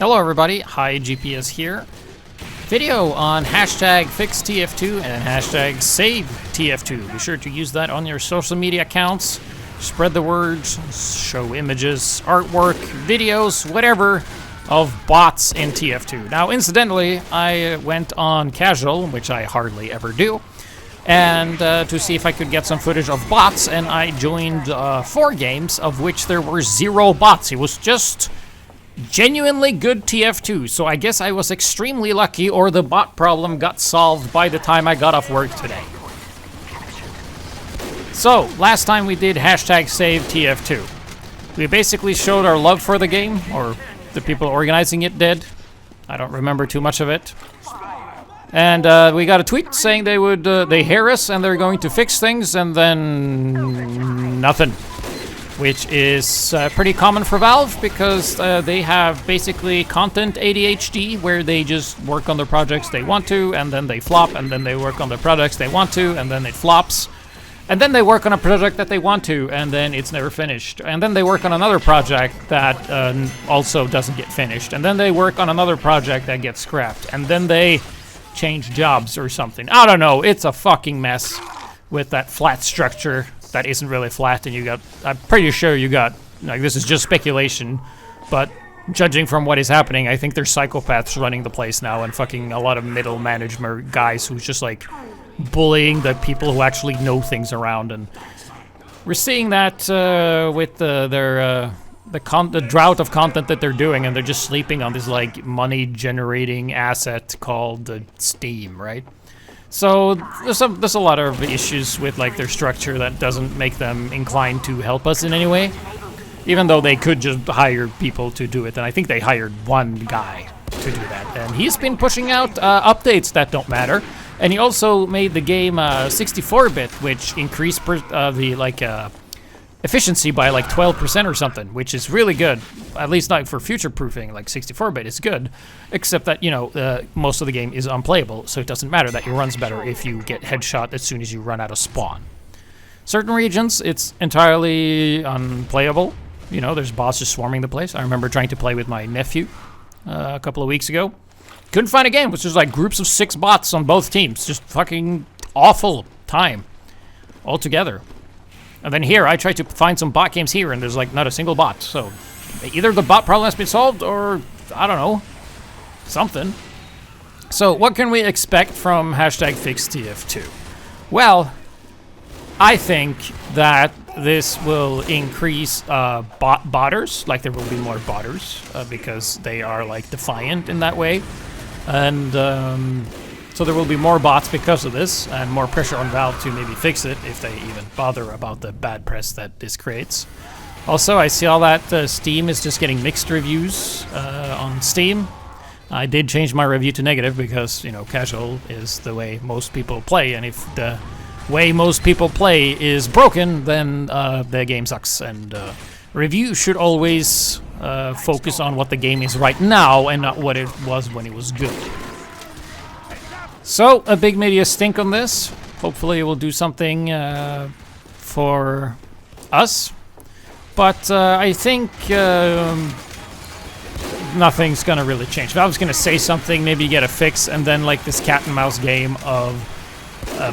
Hello everybody, Hi GPS here. Video on hashtag FixTF2 and hashtag SaveTF2. Be sure to use that on your social media accounts. Spread the word, show images, artwork, videos, whatever, of bots in TF2. Now incidentally, I went on casual, which I hardly ever do, and to see if I could get some footage of bots, and I joined 4 games, of which there were 0 bots. It was just genuinely good TF2, so I guess I was extremely lucky, or the bot problem got solved by the time I got off work today. So, last time we did hashtag save TF2. We basically showed our love for the game, or the people organizing it did. I don't remember too much of it. And we got a tweet saying they hear us and they're going to fix things, and then nothing. Which is pretty common for Valve, because they have basically content ADHD, where they just work on the projects they want to, and then they flop, and then they work on the projects they want to, and then it flops. And then they work on a project that they want to, and then it's never finished. And then they work on another project that also doesn't get finished. And then they work on another project that gets scrapped. And then they change jobs or something. I don't know, it's a fucking mess with that flat structure. That isn't really flat, and I'm pretty sure you got, like, this is just speculation, but judging from what is happening, I think there's psychopaths running the place now, and fucking a lot of middle management guys who's just, like, bullying the people who actually know things around, and we're seeing that with the drought of content that they're doing, and they're just sleeping on this, like, money-generating asset called Steam, right? So there's a lot of issues with, like, their structure that doesn't make them inclined to help us in any way, even though they could just hire people to do it. And I think they hired one guy to do that, and he's been pushing out updates that don't matter. And he also made the game 64-bit, which increased the efficiency by like 12% or something, which is really good. At least not for future-proofing. Like 64-bit is good, except that, you know, most of the game is unplayable, so it doesn't matter that it runs better if you get headshot as soon as you run out of spawn. Certain regions, it's entirely unplayable. You know, there's bosses swarming the place. I remember trying to play with my nephew a couple of weeks ago. Couldn't find a game. It was just like groups of 6 bots on both teams. Just fucking awful time altogether. And then here, I tried to find some bot games here, and there's, like, not a single bot. So, either the bot problem has been solved, or, I don't know, something. So, what can we expect from hashtag FixTF2? Well, I think that this will increase botters, like there will be more botters, because they are, like, defiant in that way. And, so there will be more bots because of this, and more pressure on Valve to maybe fix it, if they even bother about the bad press that this creates. Also, I see all that Steam is just getting mixed reviews on Steam. I did change my review to negative because, you know, casual is the way most people play, and if the way most people play is broken, then the game sucks. And review should always focus on what the game is right now, and not what it was when it was good. So, a big media stink on this. Hopefully it will do something for us. But I think nothing's gonna really change. Valve's gonna say something, maybe get a fix, and then, like, this cat and mouse game of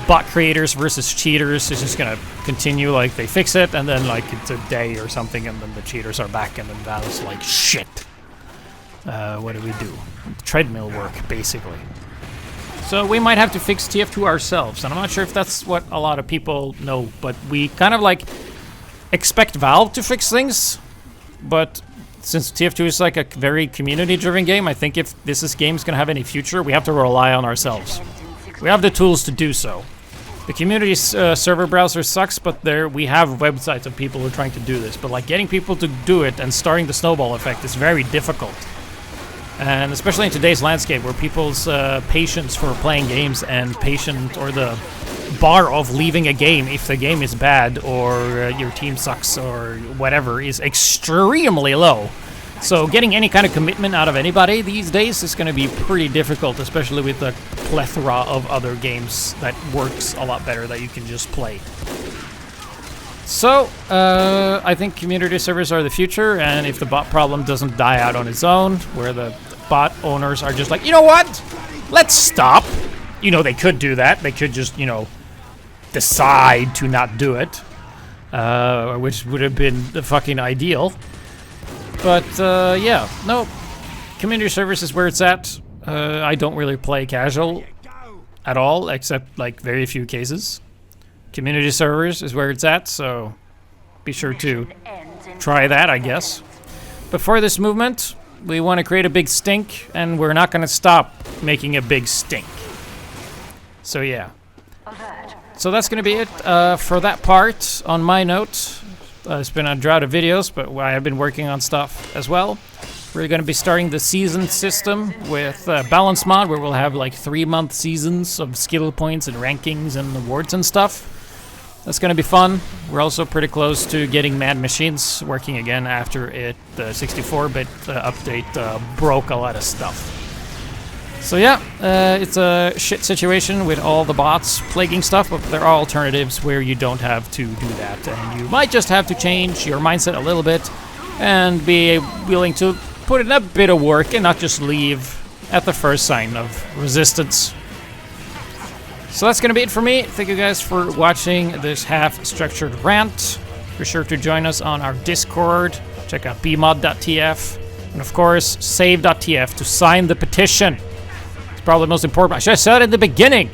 bot creators versus cheaters is just gonna continue. Like, they fix it, and then, like, it's a day or something, and then the cheaters are back, and then Valve's like, shit. What do we do? Treadmill work, basically. So we might have to fix TF2 ourselves, and I'm not sure if that's what a lot of people know, but we kind of, like, expect Valve to fix things, but since TF2 is, like, a very community-driven game, I think if this game's gonna have any future, we have to rely on ourselves. We have the tools to do so. The community server browser sucks, but we have websites of people who are trying to do this, but, like, getting people to do it and starting the snowball effect is very difficult. And especially in today's landscape, where people's patience for playing games and or the bar of leaving a game if the game is bad or your team sucks or whatever is extremely low. So getting any kind of commitment out of anybody these days is going to be pretty difficult, especially with the plethora of other games that works a lot better that you can just play. So, I think community servers are the future, and if the bot problem doesn't die out on its own, where the bot owners are just like, you know what? Let's stop. You know, they could do that. They could just, you know, decide to not do it, which would have been the fucking ideal. But, yeah, no. Community service is where it's at. I don't really play casual at all, except, like, very few cases. Community servers is where it's at, so be sure to try that, I guess. But for this movement, we want to create a big stink, and we're not going to stop making a big stink. So yeah. So that's going to be it for that part. On my note, it's been a drought of videos, but I have been working on stuff as well. We're going to be starting the season system with Balance Mod, where we'll have like 3-month seasons of skill points and rankings and awards and stuff. That's going to be fun. We're also pretty close to getting Mad Machines working again after the 64-bit update broke a lot of stuff. So yeah, it's a shit situation with all the bots plaguing stuff, but there are alternatives where you don't have to do that. And you might just have to change your mindset a little bit and be willing to put in a bit of work and not just leave at the first sign of resistance. So that's going to be it for me. Thank you guys for watching this half-structured rant. Be sure to join us on our Discord. Check out bmod.tf. And of course, save.tf to sign the petition. It's probably the most important. I should have said it at the beginning.